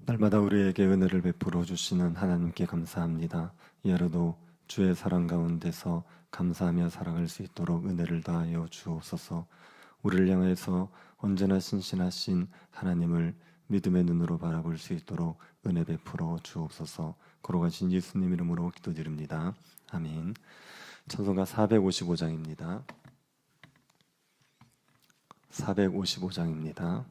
날마다 우리에게 은혜를 베풀어 주시는 하나님께 감사합니다. 이 하루도 주의 사랑 가운데서 감사하며 살아갈 수 있도록 은혜를 다하여 주옵소서. 우리를 향해서 언제나 신실하신 하나님을 믿음의 눈으로 바라볼 수 있도록 은혜 베풀어 주옵소서. 걸어가신 예수님 이름으로 기도드립니다. 아멘. 찬송가 455장입니다. 455장입니다.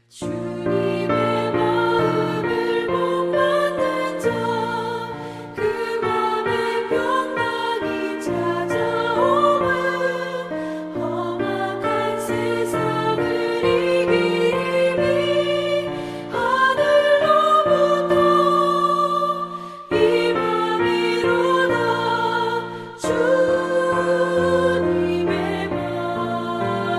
주님의 마음을 못 받는 자, 그 맘에 변방이 찾아오면 험악한 세상을 이기리니 하늘로부터 임함이로다. 주님의 마음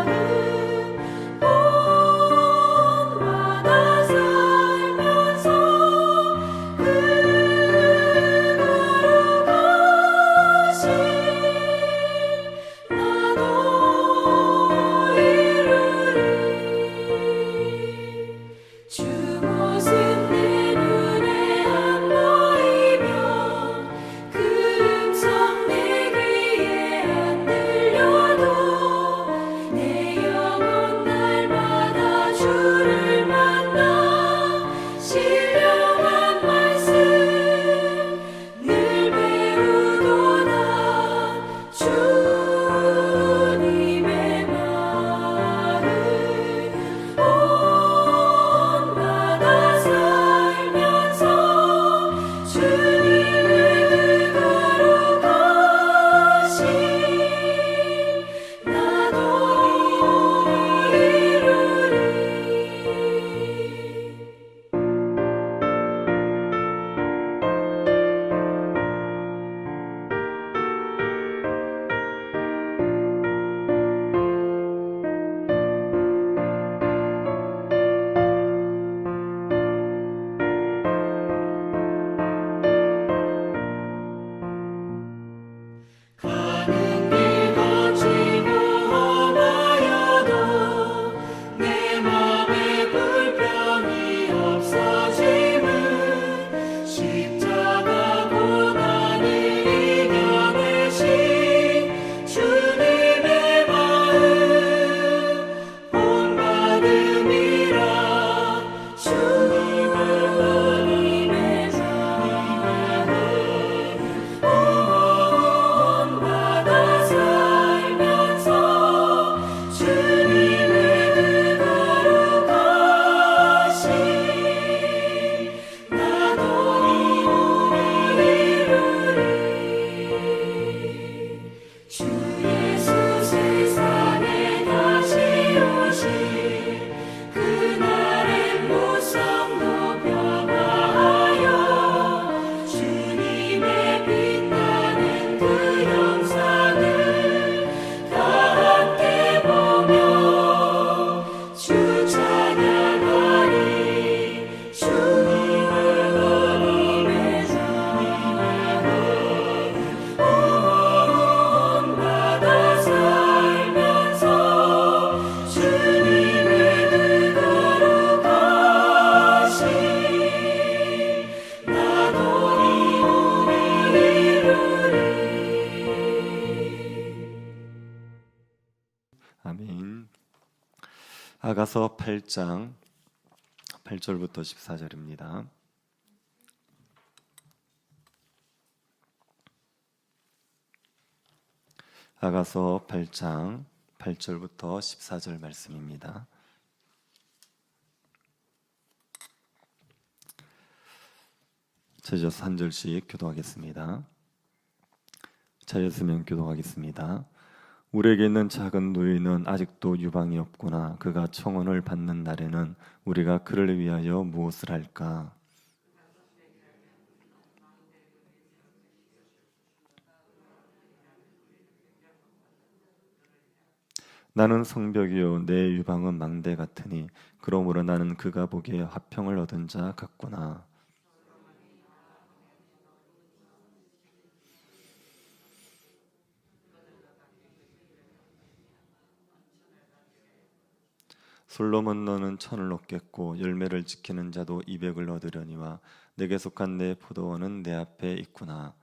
본받아 살면서 그 거룩하신 나도 이루리. 주 모습 내 눈에 안 보이면 그 음성 내 귀에 안 들려도 내 영혼 날마다 주를 만나 신령한 말씀 늘 배우도다. 주님의 마음 본받아 살면서 주님의 그 거룩하신 나도 이루리. 가는 길 거치고 험하여도 내 맘에 불평이 없어짐은 십자가 고난을 이겨내신 주님의 마음 본받음이라. 주님의 본받아 살면서 주님의 그 거룩하신 나도 이루리. 주 예수 세상에 다시 오실 그날의 무성도 변화하여 주님의 빛나는 그 영상을 다 함께 보며 주 찬양하리. 주님의 본받아 살면서 주님의 그 거룩하신 나도 이루리. 아멘. 아가서 8장 8절부터 14절입니다. 아가서 8장 8절부터 14절 말씀입니다. 찾아서 한 절씩 교도하겠습니다. 찾았으면 교도하겠습니다. 우리에게 있는 작은 누이는 아직도 유방이 없구나. 그가 청혼을 받는 날에는 우리가 그를 위하여 무엇을 할까? 나는 성벽이요 내 유방은 망대 같으니 그러므로 나는 그가 보기에 화평을 얻은 자 같구나. 솔로몬 너는 천을 얻겠고 열매를 지키는 자도 200을 얻으려니와 내게 속한 내 포도원은 내 앞에 있구나.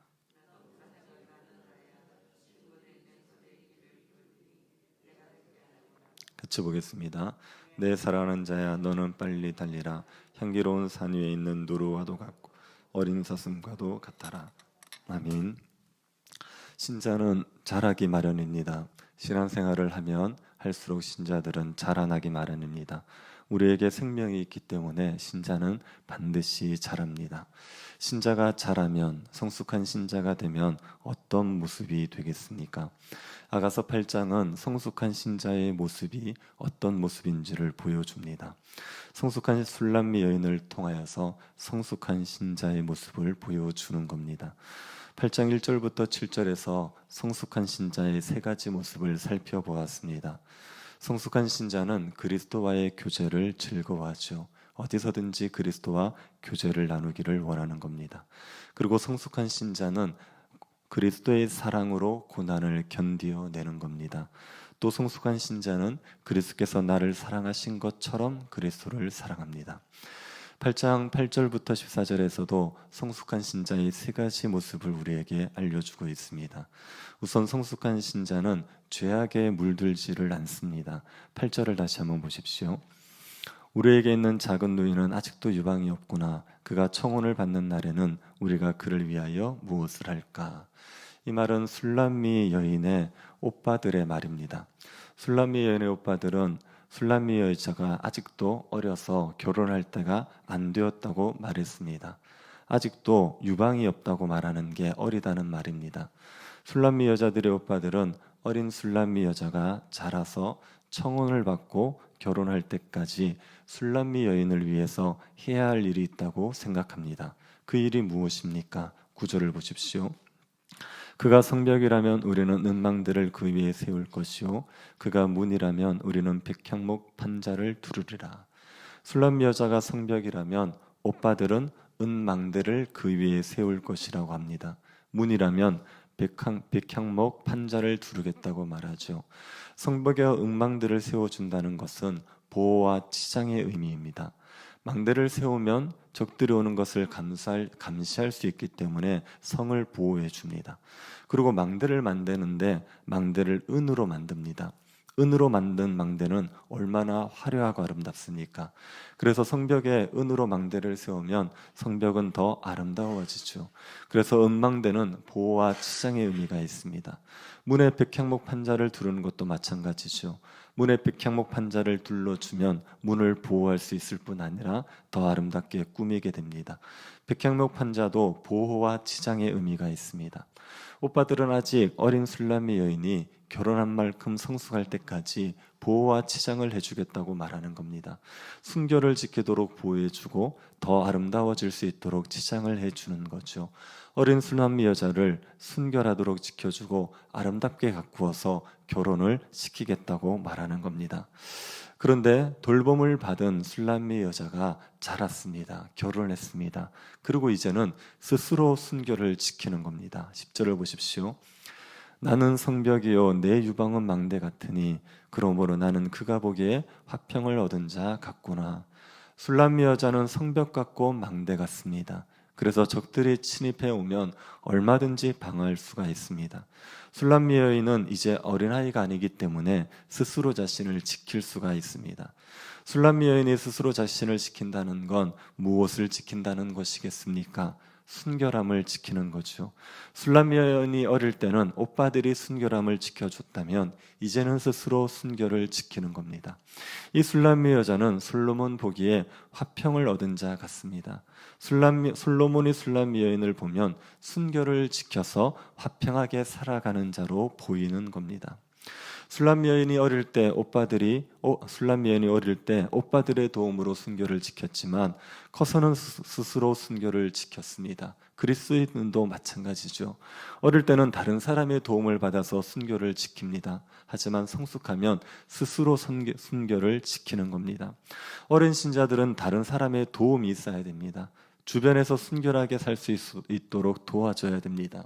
같이 보겠습니다. 내 사랑하는 자야 너는 빨리 달리라. 향기로운 산 위에 있는 누루와도 같고 어린 사슴과도 같아라. 아멘. 신자는 자라기 마련입니다. 신앙생활을 하면 할수록 신자들은 자라나기 마련입니다. 우리에게 생명이 있기 때문에 신자는 반드시 자랍니다. 신자가 자라면, 성숙한 신자가 되면 어떤 모습이 되겠습니까? 아가서 8장은 성숙한 신자의 모습이 어떤 모습인지를 보여줍니다. 성숙한 술람미 여인을 통하여서 성숙한 신자의 모습을 보여주는 겁니다. 8장 1절부터 7절에서 성숙한 신자의 세 가지 모습을 살펴보았습니다. 성숙한 신자는 그리스도와의 교제를 즐거워하죠. 어디서든지 그리스도와 교제를 나누기를 원하는 겁니다. 그리고 성숙한 신자는 그리스도의 사랑으로 고난을 견디어내는 겁니다. 또 성숙한 신자는 그리스도께서 나를 사랑하신 것처럼 그리스도를 사랑합니다. 8장 8절부터 14절에서도 성숙한 신자의 세 가지 모습을 우리에게 알려주고 있습니다. 우선 성숙한 신자는 죄악에 물들지를 않습니다. 8절을 다시 한번 보십시오. 우리에게 있는 작은 누이는 아직도 유방이 없구나. 그가 청혼을 받는 날에는 우리가 그를 위하여 무엇을 할까? 이 말은 술람미 여인의 오빠들의 말입니다. 술람미 여인의 오빠들은 술람미 여자가 아직도 어려서 결혼할 때가 안 되었다고 말했습니다. 아직도 유방이 없다고 말하는 게 어리다는 말입니다. 술람미 여자들의 오빠들은 어린 술람미 여자가 자라서 청혼을 받고 결혼할 때까지 술람미 여인을 위해서 해야 할 일이 있다고 생각합니다. 그 일이 무엇입니까? 9절을 보십시오. 그가 성벽이라면 우리는 은망대를 그 위에 세울 것이요 그가 문이라면 우리는 백향목 판자를 두르리라. 술람미 여자가 성벽이라면 오빠들은 은망대를 그 위에 세울 것이라고 합니다. 문이라면 백향목 판자를 두르겠다고 말하죠. 성벽에 은망대를 세워준다는 것은 보호와 치장의 의미입니다. 망대를 세우면 적들이 오는 것을 감시할 수 있기 때문에 성을 보호해 줍니다. 그리고 망대를 만드는데 망대를 은으로 만듭니다. 은으로 만든 망대는 얼마나 화려하고 아름답습니까? 그래서 성벽에 은으로 망대를 세우면 성벽은 더 아름다워지죠. 그래서 은망대는 보호와 치장의 의미가 있습니다. 문에 백향목 판자를 두르는 것도 마찬가지죠. 문에 백향목 판자를 둘러주면 문을 보호할 수 있을 뿐 아니라 더 아름답게 꾸미게 됩니다. 백향목 판자도 보호와 치장의 의미가 있습니다. 오빠들은 아직 어린 술람미 여인이 결혼한 만큼 성숙할 때까지 보호와 치장을 해주겠다고 말하는 겁니다. 순결을 지키도록 보호해주고 더 아름다워질 수 있도록 치장을 해주는 거죠. 어린 술람미 여자를 순결하도록 지켜주고 아름답게 가꾸어서 결혼을 시키겠다고 말하는 겁니다. 그런데 돌봄을 받은 술람미 여자가 자랐습니다. 결혼했습니다. 그리고 이제는 스스로 순결을 지키는 겁니다. 10절을 보십시오. 나는 성벽이요 내 유방은 망대 같으니 그러므로 나는 그가 보기에 화평을 얻은 자 같구나. 술람미 여자는 성벽 같고 망대 같습니다. 그래서 적들이 침입해 오면 얼마든지 방어할 수가 있습니다. 술람미 여인은 이제 어린아이가 아니기 때문에 스스로 자신을 지킬 수가 있습니다. 술람미 여인이 스스로 자신을 지킨다는 건 무엇을 지킨다는 것이겠습니까? 순결함을 지키는 거죠. 술람미 여인이 어릴 때는 오빠들이 순결함을 지켜줬다면 이제는 스스로 순결을 지키는 겁니다. 이 술람미 여자는 솔로몬 보기에 화평을 얻은 자 같습니다. 솔로몬이 술람미 여인을 보면 순결을 지켜서 화평하게 살아가는 자로 보이는 겁니다. 술람미 여인이 어릴 때 오빠들의 도움으로 순결을 지켰지만 커서는 스스로 순결을 지켰습니다. 그리스도인도 마찬가지죠. 어릴 때는 다른 사람의 도움을 받아서 순교를 지킵니다. 하지만 성숙하면 스스로 순교를 지키는 겁니다. 어린 신자들은 다른 사람의 도움이 있어야 됩니다. 주변에서 순결하게 살 수 있도록 도와줘야 됩니다.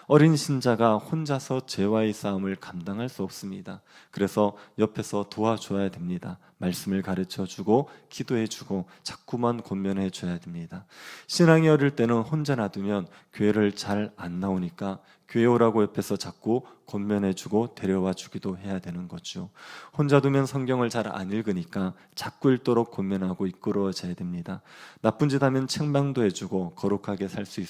어린 신자가 혼자서 죄와의 싸움을 감당할 수 없습니다. 그래서 옆에서 도와줘야 됩니다. 말씀을 가르쳐주고 기도해주고 자꾸만 권면해줘야 됩니다. 신앙이 어릴 때는 혼자 놔두면 교회를 잘 안 나오니까 교회 오라고 옆에서 자꾸 권면해주고 데려와주기도 해야 되는 거죠. 혼자 두면 성경을 잘 안 읽으니까 자꾸 읽도록 권면하고 이끌어줘야 됩니다. 나쁜 짓 하면 책망도 해주고 거룩하게 살 수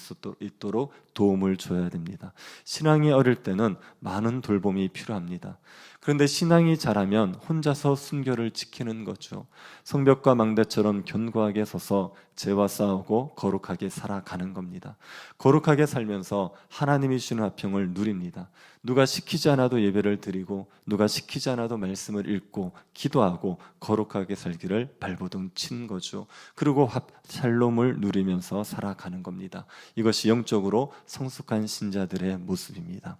있도록 도움을 줘야 됩니다. 신앙이 어릴 때는 많은 돌봄이 필요합니다. 그런데 신앙이 자라면 혼자서 순교를 지키는 거죠. 성벽과 망대처럼 견고하게 서서 죄와 싸우고 거룩하게 살아가는 겁니다. 거룩하게 살면서 하나님이 주시는 화평을 누립니다. 누가 시키지 않아도 예배를 드리고 누가 시키지 않아도 말씀을 읽고 기도하고 거룩하게 살기를 발버둥 친 거죠. 그리고 샬롬을 누리면서 살아가는 겁니다. 이것이 영적으로 성숙한 신자들의 모습입니다.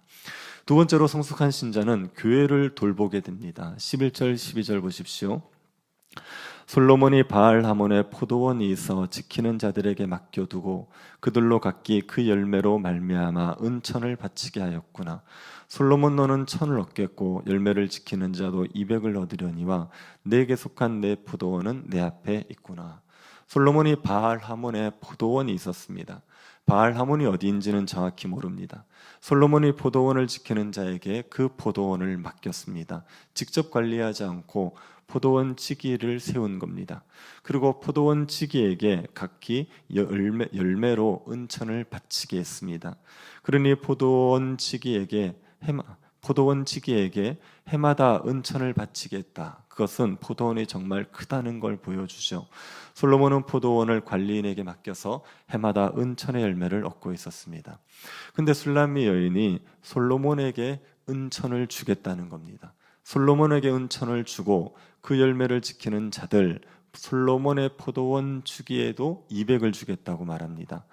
두 번째로 성숙한 신자는 교회를 돌보게 됩니다. 11절 12절 보십시오. 솔로몬이 바알 하몬에 포도원이 있어 지키는 자들에게 맡겨두고 그들로 각기 그 열매로 말미암아 은천을 바치게 하였구나. 솔로몬 너는 천을 얻겠고 열매를 지키는 자도 200을 얻으려니와 내게 속한 내 포도원은 내 앞에 있구나. 솔로몬이 바알 하몬에 포도원이 있었습니다. 바알 하몬이 어디인지는 정확히 모릅니다. 솔로몬이 포도원을 지키는 자에게 그 포도원을 맡겼습니다. 직접 관리하지 않고 포도원 지기를 세운 겁니다. 그리고 포도원 지기에게 각기 열매로 은천을 바치게 했습니다. 그러니 포도원 지기에게 해마다 은천을 바치겠다. 그것은 포도원이 정말 크다는 걸 보여주죠. 솔로몬은 포도원을 관리인에게 맡겨서 해마다 은천의 열매를 얻고 있었습니다. 근데 술람미 여인이 솔로몬에게 은천을 주겠다는 겁니다. 솔로몬에게 은천을 주고 그 열매를 지키는 자들, 솔로몬의 포도원 주기에도 200을 주겠다고 말합니다.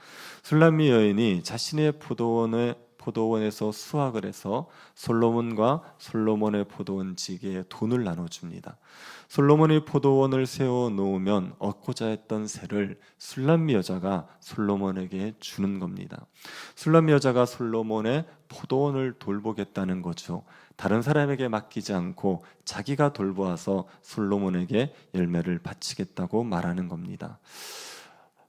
술람미 여인이 자신의 포도원에서 수확을 해서 솔로몬과 솔로몬의 포도원 지기에 돈을 나눠줍니다. 솔로몬이 포도원을 세워 놓으면 얻고자 했던 세를 술람미 여자가 솔로몬에게 주는 겁니다. 술람미 여자가 솔로몬의 포도원을 돌보겠다는 거죠. 다른 사람에게 맡기지 않고 자기가 돌보아서 솔로몬에게 열매를 바치겠다고 말하는 겁니다.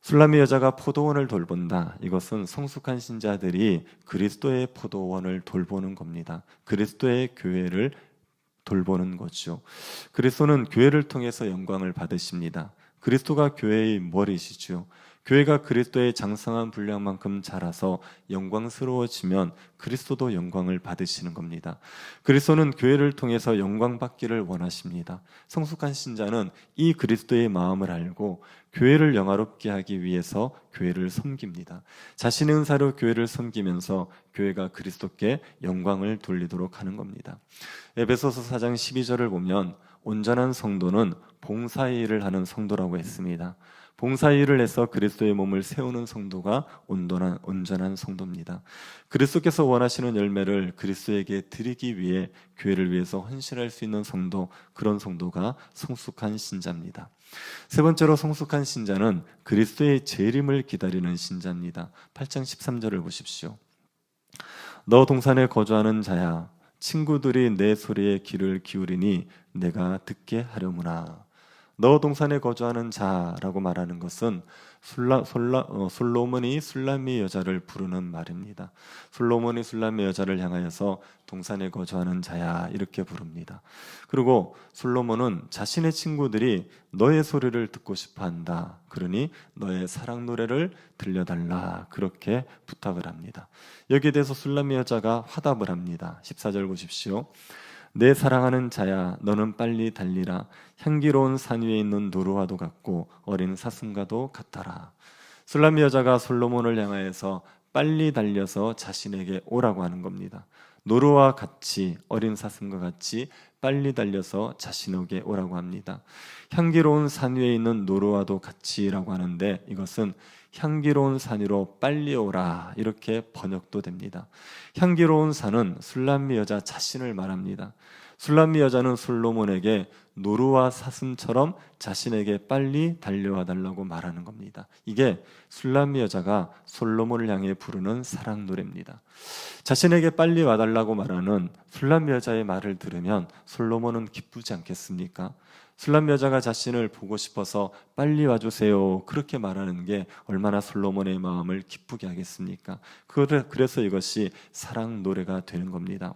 술람미 여자가 포도원을 돌본다. 이것은 성숙한 신자들이 그리스도의 포도원을 돌보는 겁니다. 그리스도의 교회를 돌보는 거죠. 그리스도는 교회를 통해서 영광을 받으십니다. 그리스도가 교회의 머리시죠. 교회가 그리스도의 장성한 분량만큼 자라서 영광스러워지면 그리스도도 영광을 받으시는 겁니다. 그리스도는 교회를 통해서 영광 받기를 원하십니다. 성숙한 신자는 이 그리스도의 마음을 알고 교회를 영화롭게 하기 위해서 교회를 섬깁니다. 자신의 은사로 교회를 섬기면서 교회가 그리스도께 영광을 돌리도록 하는 겁니다. 에베소서 4장 12절을 보면 온전한 성도는 봉사의 일을 하는 성도라고 했습니다. 봉사의 일을 해서 그리스도의 몸을 세우는 성도가 온전한 성도입니다. 그리스도께서 원하시는 열매를 그리스도에게 드리기 위해 교회를 위해서 헌신할 수 있는 성도, 그런 성도가 성숙한 신자입니다. 세 번째로 성숙한 신자는 그리스도의 재림을 기다리는 신자입니다. 8장 13절을 보십시오. 너 동산에 거주하는 자야, 친구들이 내 소리에 귀를 기울이니 내가 듣게 하려무나. 너 동산에 거주하는 자라고 말하는 것은 솔로몬이 술람미 여자를 부르는 말입니다. 솔로몬이 술람미 여자를 향하여서 동산에 거주하는 자야 이렇게 부릅니다. 그리고 솔로몬은 자신의 친구들이 너의 소리를 듣고 싶어한다. 그러니 너의 사랑 노래를 들려달라 그렇게 부탁을 합니다. 여기에 대해서 술람미 여자가 화답을 합니다. 14절 보십시오. 내 사랑하는 자야 너는 빨리 달리라. 향기로운 산 위에 있는 노루와도 같고 어린 사슴과도 같아라. 술람미 여자가 솔로몬을 향하여서 빨리 달려서 자신에게 오라고 하는 겁니다. 노루와 같이 어린 사슴과 같이 빨리 달려서 자신에게 오라고 합니다. 향기로운 산 위에 있는 노루와도 같이라고 하는데 이것은 향기로운 산 위로 빨리 오라 이렇게 번역도 됩니다. 향기로운 산은 술람미 여자 자신을 말합니다. 술람미 여자는 솔로몬에게 노루와 사슴처럼 자신에게 빨리 달려와 달라고 말하는 겁니다. 이게 술람미 여자가 솔로몬을 향해 부르는 사랑 노래입니다. 자신에게 빨리 와달라고 말하는 술람미 여자의 말을 들으면 솔로몬은 기쁘지 않겠습니까? 술람 여자가 자신을 보고 싶어서 빨리 와주세요 그렇게 말하는 게 얼마나 솔로몬의 마음을 기쁘게 하겠습니까? 그래서 이것이 사랑 노래가 되는 겁니다.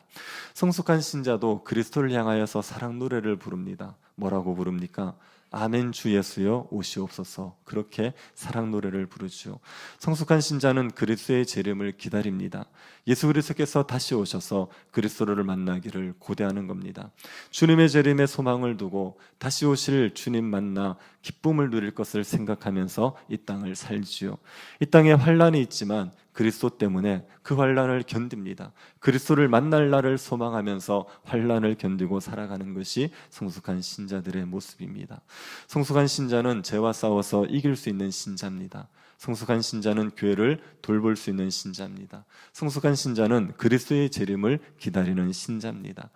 성숙한 신자도 그리스도를 향하여서 사랑 노래를 부릅니다. 뭐라고 부릅니까? 아멘 주 예수여 오시옵소서. 그렇게 사랑 노래를 부르죠. 성숙한 신자는 그리스도의 재림을 기다립니다. 예수 그리스도께서 다시 오셔서 그리스도를 만나기를 고대하는 겁니다. 주님의 재림에 소망을 두고 다시 오실 주님 만나 기쁨을 누릴 것을 생각하면서 이 땅을 살지요. 이 땅에 환난이 있지만 그리스도 때문에 그 환난을 견딥니다. 그리스도를 만날 날을 소망하면서 환난을 견디고 살아가는 것이 성숙한 신자들의 모습입니다. 성숙한 신자는 죄와 싸워서 이길 수 있는 신자입니다. 성숙한 신자는 교회를 돌볼 수 있는 신자입니다. 성숙한 신자는 그리스도의 재림을 기다리는 신자입니다.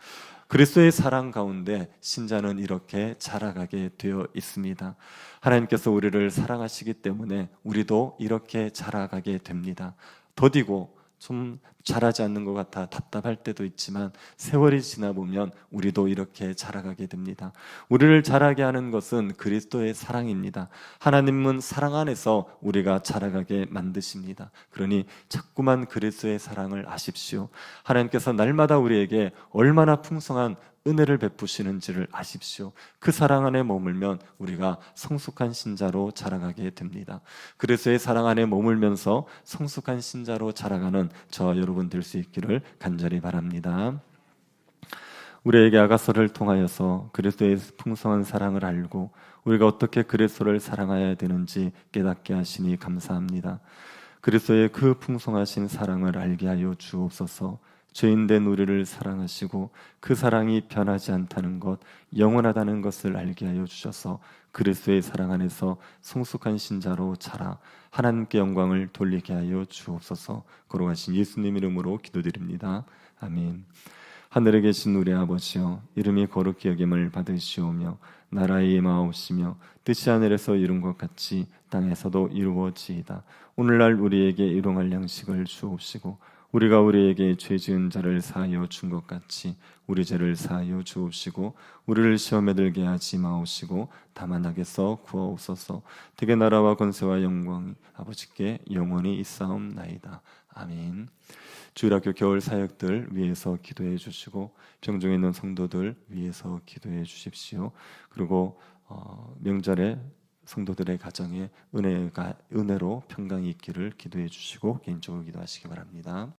그리스도의 사랑 가운데 신자는 이렇게 자라가게 되어 있습니다. 하나님께서 우리를 사랑하시기 때문에 우리도 이렇게 자라가게 됩니다. 더디고 좀 자라지 않는 것 같아 답답할 때도 있지만 세월이 지나 보면 우리도 이렇게 자라가게 됩니다. 우리를 자라게 하는 것은 그리스도의 사랑입니다. 하나님은 사랑 안에서 우리가 자라가게 만드십니다. 그러니 자꾸만 그리스도의 사랑을 아십시오. 하나님께서 날마다 우리에게 얼마나 풍성한 은혜를 베푸시는지를 아십시오. 그 사랑 안에 머물면 우리가 성숙한 신자로 자라가게 됩니다. 그리스도의 사랑 안에 머물면서 성숙한 신자로 자라가는 저와 여러분 될 수 있기를 간절히 바랍니다. 우리에게 아가서를 통하여서 그리스도의 풍성한 사랑을 알고 우리가 어떻게 그리스도를 사랑해야 되는지 깨닫게 하시니 감사합니다. 그리스도의 그 풍성하신 사랑을 알게 하여 주옵소서. 죄인된 우리를 사랑하시고 그 사랑이 변하지 않다는 것, 영원하다는 것을 알게 하여 주셔서 그리스도의 사랑 안에서 성숙한 신자로 자라 하나님께 영광을 돌리게 하여 주옵소서. 거룩하신 예수님 이름으로 기도드립니다. 아멘. 하늘에 계신 우리 아버지여, 이름이 거룩히 여김을 받으시오며 나라의 임하옵시며 뜻이 하늘에서 이룬 것 같이 땅에서도 이루어지이다. 오늘날 우리에게 일용할 양식을 주옵시고 우리가 우리에게 죄 지은 자를 사하여 준 것 같이 우리 죄를 사하여 주옵시고 우리를 시험에 들게 하지 마옵시고 다만 악에서 구하옵소서. 대개 나라와 권세와 영광이 아버지께 영원히 있사옵나이다. 아멘. 주일학교 겨울 사역들 위해서 기도해 주시고 병중에 있는 성도들 위해서 기도해 주십시오. 그리고 명절에 성도들의 가정에 은혜로 평강이 있기를 기도해 주시고 개인적으로 기도하시기 바랍니다.